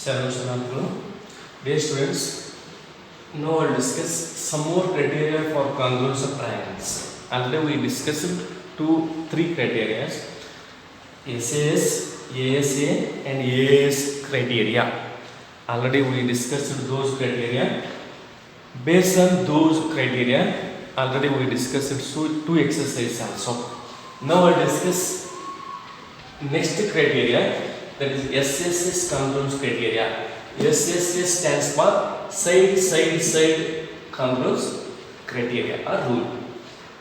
Dear students, now I'll discuss some more criteria for congruence of triangles. Already we discussed three criteria: SAS, ASA, and AAS criteria. Already we discussed those criteria. Based on those criteria, already we discussed two exercises also. Now I'll discuss next criteria, that is SSS congruence criteria. SSS stands for side congruence criteria or rule.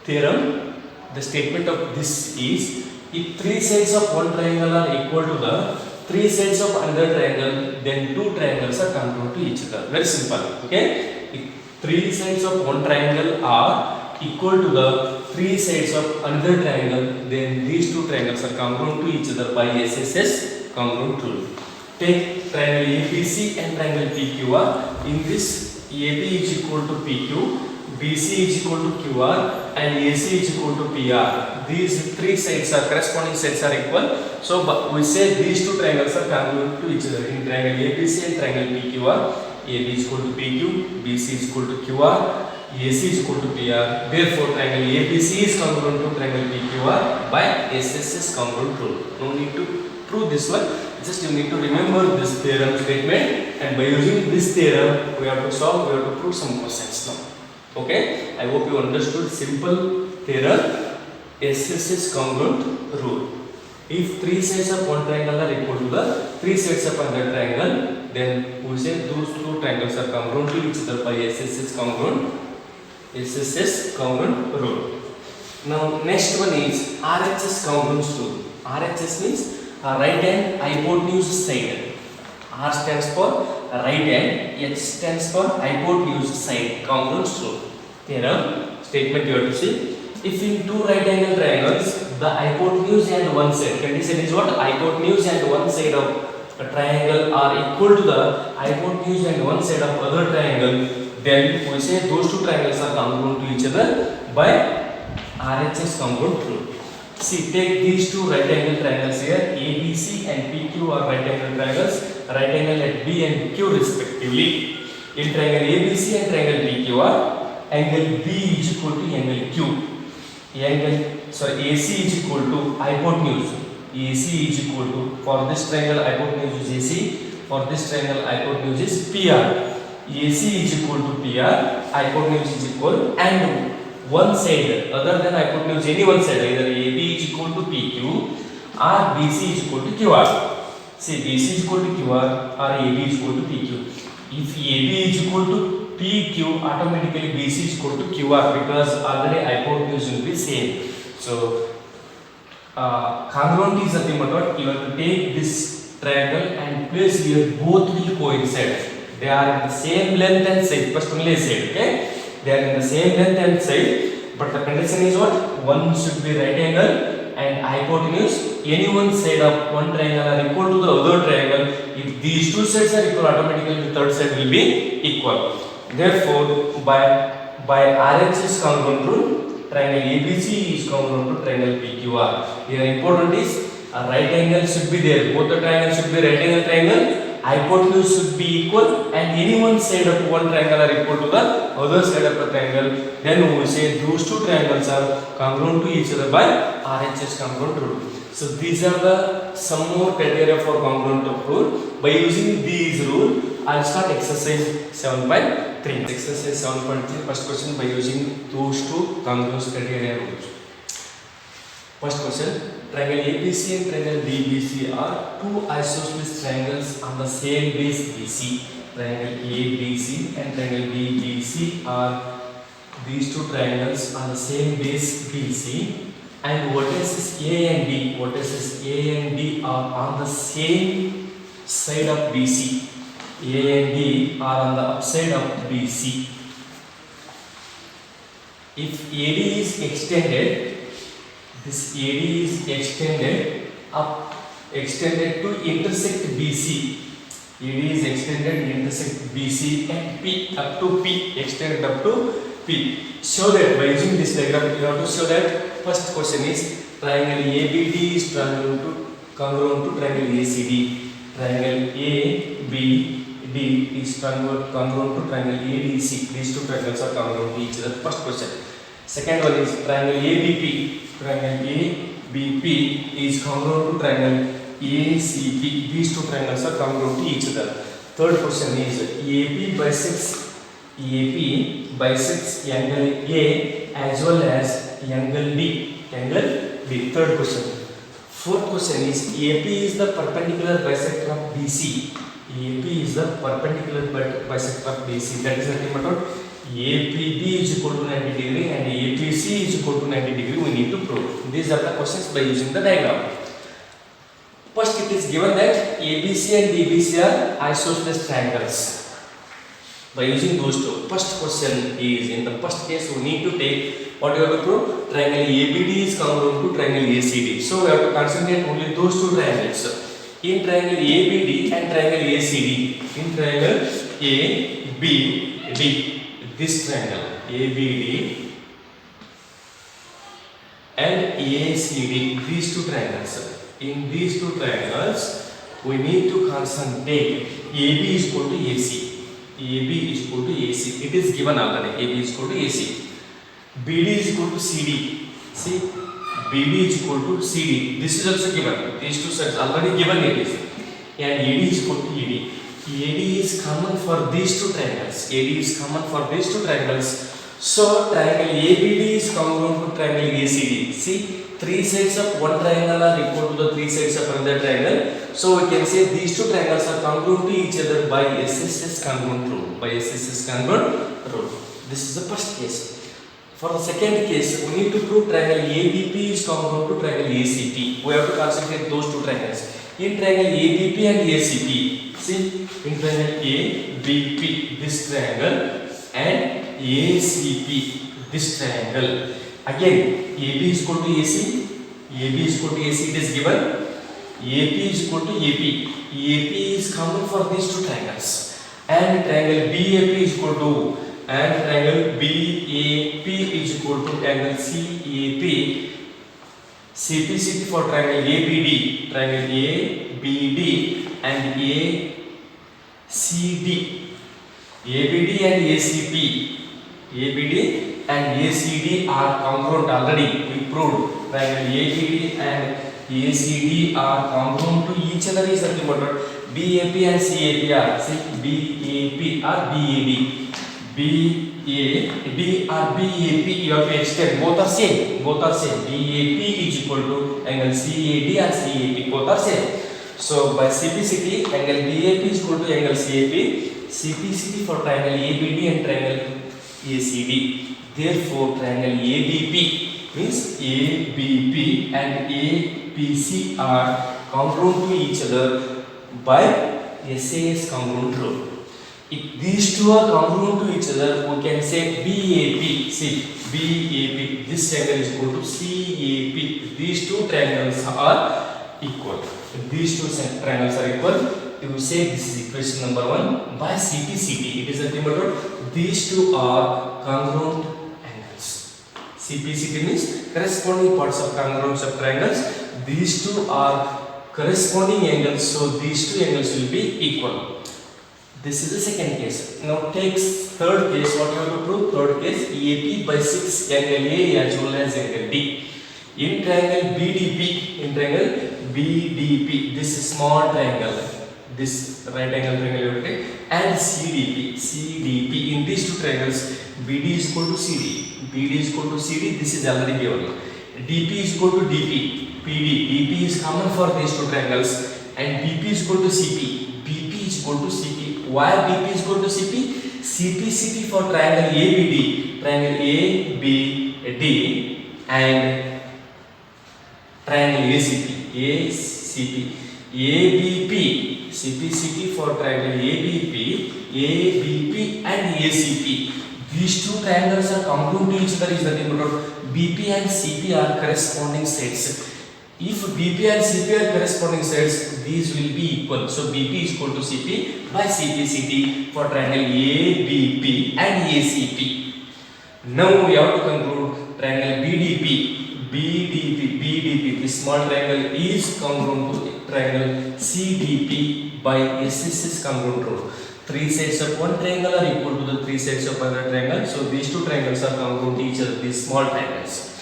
Theorem, the statement of this is, if three sides of one triangle are equal to the three sides of another triangle, then two triangles are congruent to each other. Very simple. Okay, if three sides of one triangle are equal to the three sides of another triangle, then these two triangles are congruent to each other by SSS congruent rule. Take triangle ABC and triangle PQR. In this, AB is equal to PQ, BC is equal to QR, and AC is equal to PR. These three sides are corresponding sides are equal. So we say these two triangles are congruent to each other. In triangle ABC and triangle PQR, AB is equal to PQ, BC is equal to QR, AC is equal to PR. Therefore, triangle ABC is congruent to triangle PQR by SSS congruent rule. No need to prove this one. Just you need to remember this theorem statement, and by using this theorem, we have to prove some questions now. Okay? I hope you understood simple theorem, SSS congruent rule. If three sides of one triangle are equal to the three sides of another triangle, then we say those two triangles are congruent to each other by SSS congruent rule. Now next one is RHS congruence rule. RHS means right hand hypotenuse side. R stands for right hand, H stands for hypotenuse side. Congruence rule. Theorem statement you have to see. If in two right angle triangles, the hypotenuse and one side, condition is what? Hypotenuse and one side of a triangle are equal to the hypotenuse and one side of other triangle, then we say those two triangles are congruent to each other by RHS congruent rule. See, take these two right angle triangles here, ABC and PQ are right angle triangles, right angle at B and Q respectively. In triangle ABC and triangle PQR, angle B is equal to angle Q. AC is equal to hypotenuse. AC is equal to, for this triangle hypotenuse is AC, for this triangle hypotenuse is PR. AC is equal to PR, hypotenuse is equal, and one side other than hypotenuse, any one side, either AB is equal to PQ or BC is equal to QR. See, BC is equal to QR or AB is equal to PQ. If AB is equal to PQ, automatically BC is equal to QR because already hypotenuse will be same. So congruent is nothing but what? You have to take this triangle and place here, both will coincide. They are in the same length and side. First only side, okay? They are in the same length and side, but the condition is what? One should be right angle and hypotenuse. Any one side of one triangle are equal to the other triangle. If these two sides are equal, automatically the third side will be equal. Therefore, by RHS congruent rule, triangle ABC is congruent to triangle PQR. Here important is a right angle should be there. Both the triangles should be right angle triangle. Hypotenuse should be equal, and any one side of one triangle are equal to the other side of the triangle. Then we will say those two triangles are congruent to each other by RHS congruent rule. So these are the some more criteria for congruent of rule. By using these rule, I will start exercise 7.3. Exercise 7.3. First question, by using those two congruence criteria rules. First question. Triangle ABC and triangle DBC are two isosceles triangles on the same base BC. Triangle ABC and triangle DBC are these two triangles on the same base BC, and vertices A and D, vertices A and D are on the same side of BC. A and D are on the upside of BC. If AD is extended, this AD is extended to intersect BC. AD is extended to intersect BC and P up to P, extended up to P. Show that by using this diagram, you have to show that. First question is triangle ABD is congruent to triangle ACD. triangle ABD is congruent to triangle ADC. These two triangles are congruent to each other. First question. Second one is triangle ABP. Triangle ABP is congruent to triangle ACP. These two triangles are congruent to each other. Third question is AP bisects angle A as well as angle D. Third question. Fourth question is AP is the perpendicular bisector of BC. AP is the perpendicular bisector of BC. That is nothing but APB is equal to 90 degree and APC is equal to 90 degree. We need to prove. These are the questions by using the diagram. First, it is given that ABC and DBC are isosceles triangles. By using those two, first question is, in the first case we need to take what you have to prove, triangle ABD is congruent to triangle ACD. So we have to concentrate only those two triangles. In triangle ABD and triangle ACD, in triangle ABD, this triangle ABD and ACD, these two triangles. In these two triangles, we need to concentrate AB is equal to AC. AB is equal to AC. It is given already. AB is equal to AC. BD is equal to CD. See, BD is equal to CD. This is also given. These two sides already given it is. And AD is equal to ED. AD is common for these two triangles. AD is common for these two triangles. So triangle ABD is congruent to triangle ACD. See, three sides of one triangle are equal to the three sides of another triangle. So we can say these two triangles are congruent to each other by SSS congruent rule. By SSS congruent rule. This is the first case. For the second case, we need to prove triangle ABP is congruent to triangle ACP. We have to concentrate those two triangles. In triangle ABP and ACP, see, in triangle ABP, this triangle, and ACP, this triangle. Again, AB is equal to AC. AB is equal to AC. It is given. AP is equal to AP. AP is common for these two triangles. And triangle BAP is equal to, and triangle BAP is equal to angle CAP. CPCP for triangle ABD, triangle ABD and ACD. ABD and ACP. ABD and ACD are congruent already. We proved triangle ABD and ACD are congruent to each other is nothing but BAP and CAP are. See, BAP or BAD. BAD or BAP, you have to extend. Both are same. Both are same. BAP is equal to angle CAD or CAP. Both are same. So by CPCT, angle BAP is equal to angle CAP. CPCT for triangle ABD and triangle ACD. Therefore, triangle ABP means ABP and APC are congruent to each other by SAS congruent rule. If these two are congruent to each other, we can say BAP. See, BAP. This triangle is equal to CAP. These two triangles are equal. If these two triangles are equal, you say this is equation number 1 by CPCT. It is nothing but these two are congruent angles. CPCT means corresponding parts of congruence of triangles. These two are corresponding angles, so these two angles will be equal. This is the second case. Now take third case. What you have to prove? Third case, AP bisects angle A as well as angle D. In triangle BDP, this is small triangle, this right angle triangle, and CDP. In these two triangles, BD is equal to CD. BD is equal to CD. This is already given. DP is equal to DP. DP is common for these two triangles, and BP is equal to CP. BP is equal to CP. Why BP is equal to CP? CPCP for triangle ABD, and triangle ACP. ABP, CPCP for triangle ABP and ACP. These two triangles are congruent to each other is nothing but BP and CP are corresponding sides. If BP and CP are corresponding sides, these will be equal. So BP is equal to CP by CPCT for triangle ABP and ACP. Now we have to conclude triangle BDP. BDP, this small triangle is congruent to triangle CDP by SSS congruent rule. Three sides of one triangle are equal to the three sides of another triangle. So these two triangles are congruent to each other, these small triangles.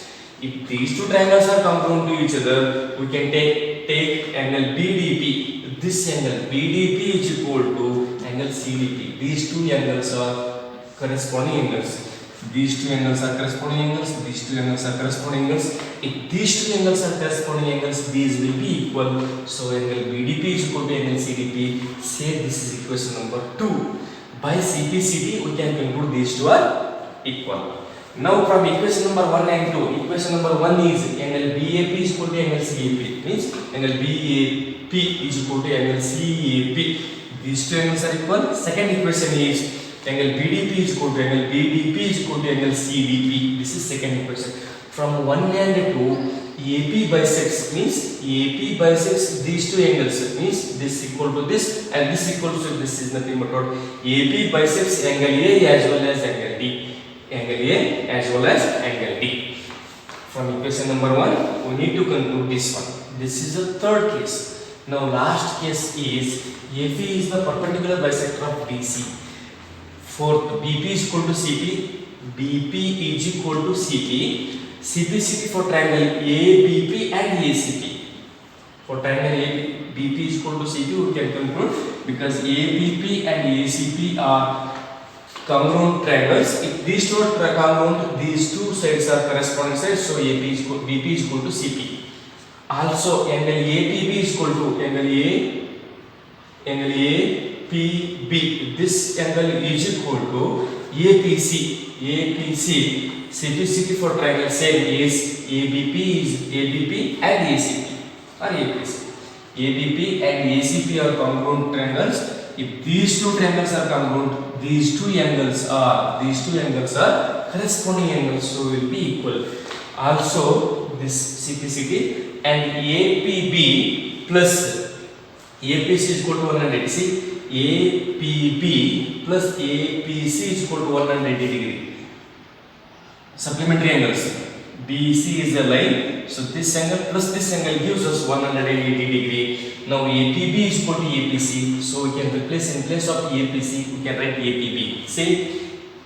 If these two triangles are congruent to each other, we can take angle BDP. This angle BDP is equal to angle CDP. These two angles are corresponding angles. These two angles are corresponding angles. These two angles are corresponding angles. If these two angles are corresponding angles, these will be equal. So angle BDP is equal to angle CDP. Say this is equation number 2. By CPCD, we can conclude these two are equal. Now from equation number 1 and 2, equation number 1 is angle BAP is equal to angle CAP. Means angle BAP is equal to angle CAP. These two angles are equal. Second equation is angle BDP is equal to angle BDP is equal to angle CDP. This is second equation. From 1 and 2, AP bisects means AP bisects these two angles, means this equal to this and this equal to this is nothing but what AP bisects angle A as well as angle D. Angle A as well as angle D. From equation number 1, we need to conclude this one. This is the third case. Now last case is AP is the perpendicular bisector of BC. Fourth, BP is equal to CP. BP is equal to CP. CPCP for triangle ABP and ACP. For triangle BP is equal to CP, we can conclude because ABP and ACP are congruent triangles. If these two are congruent, these two sides are corresponding sides, so BP is equal to CP. Also, angle APB is equal to angle APB. This angle is equal to APC. CPCP for triangle same is ABP and ACP or APC. ABP and ACP are congruent triangles. If these two triangles are congruent, these two angles are corresponding angles, so will be equal. Also, this CPCP and APB plus APC is equal to 180. See, APB plus APC is equal to 180 degree. Supplementary angles. BC is a line, so this angle plus this angle gives us 180 degree. Now APB is equal to APC, so we can replace in place of APC, we can write APB. Say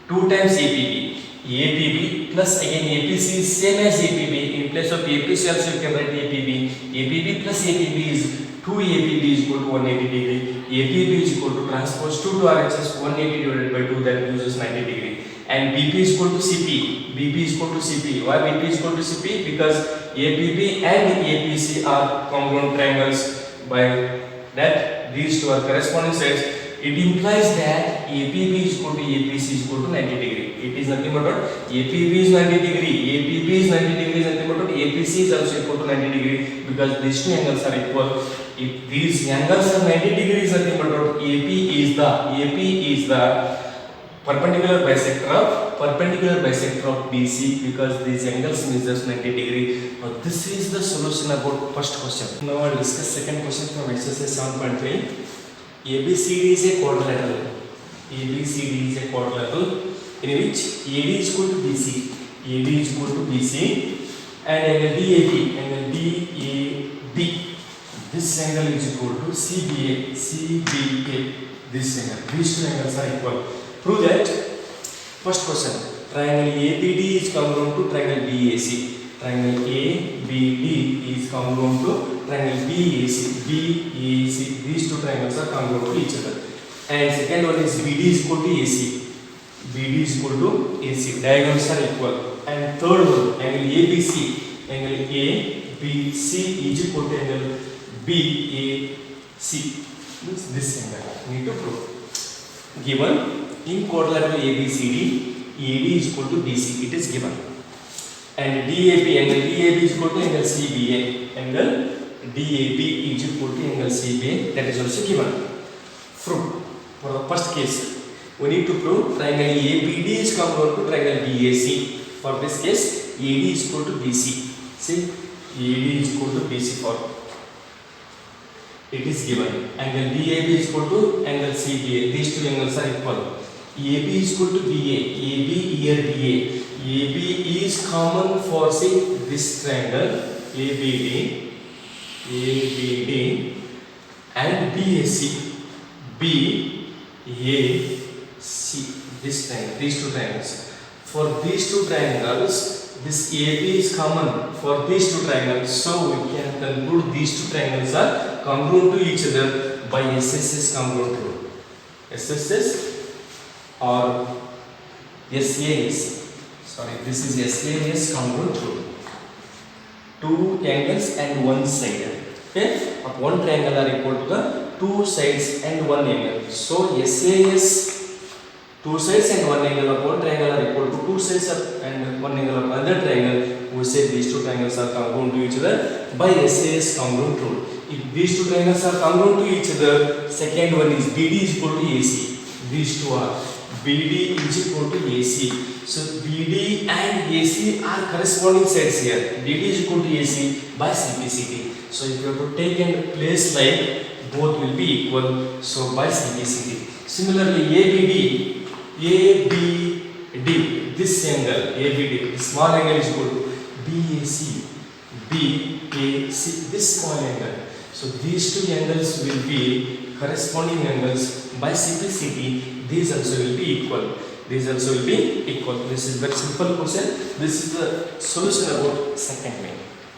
2 times APB plus again APC is same as APB. In place of APC also you can write APB. APB plus APB is 2 APB is equal to 180 degree. APB is equal to transpose 2 to RHS 180 divided by 2, that gives us 90 degree. And BP is equal to CP. BP is equal to CP. Why BP is equal to CP? Because APB and APC are congruent triangles. By that, these two are corresponding sides. It implies that APB is equal to APC is equal to 90 degree. It is nothing but what? APB is 90 degree. APB is 90 degree is nothing but what? APC is also equal to 90 degree because these two angles are equal. If these angles are 90 degrees, nothing but what? AP is the perpendicular bisector of BC because these angles measures 90 degree. Now this is the solution about first question. Now I will discuss second question from exercise 7.3. ABCD is a quadrilateral. ABCD is a quadrilateral in which AD is equal to BC. AD is equal to BC and angle DAB. This angle is equal to CBA. This angle. These two angles are equal. Prove that. First question. Triangle ABD is congruent to triangle BAC. Triangle ABD is congruent to triangle BAC. These two triangles are congruent to each other. And second one is BD is equal to AC. BD is equal to AC. Diagonals are equal. And third one, angle ABC. Angle ABC is equal to angle BAC. Means this angle. We need to prove. Given in quadrilateral ABCD, AD is equal to BC. It is given. And DAB, angle DAB is equal to angle CBA. Angle DAB is equal to angle CBA. That is also given. Proof. For the first case, we need to prove triangle ABD is congruent to triangle BAC. For this case, AD is equal to BC. See, AD is equal to BC for. It is given. Angle DAB is equal to angle CBA. These two angles are equal. AB is equal to BA. AB here BA. AB is common for, see, this triangle ABD, and BAC, BAC, this triangle, these two triangles. For these two triangles, this AB is common for these two triangles, so we can conclude these two triangles are congruent to each other by SSS congruent rule. SSS or SAS, sorry, this is SAS congruent rule. Two angles and one side. Okay, one triangle are equal to the two sides and one angle. So SAS, two sides and one angle of one triangle are equal to two sides and one angle of another triangle. We say these two triangles are congruent to each other by SAS congruent rule. If these two triangles are congruent to each other, second one is BD is equal to AC. These two are BD is equal to AC. So BD and AC are corresponding sides here. BD is equal to AC by simplicity. So if you have to take and place like, both will be equal. So by simplicity. Similarly, ABD, this angle ABD, this small angle is equal to BAC, this small angle. So these two angles will be corresponding angles by simplicity. These also will be equal. These also will be equal. This is very simple question. This is the solution about second main.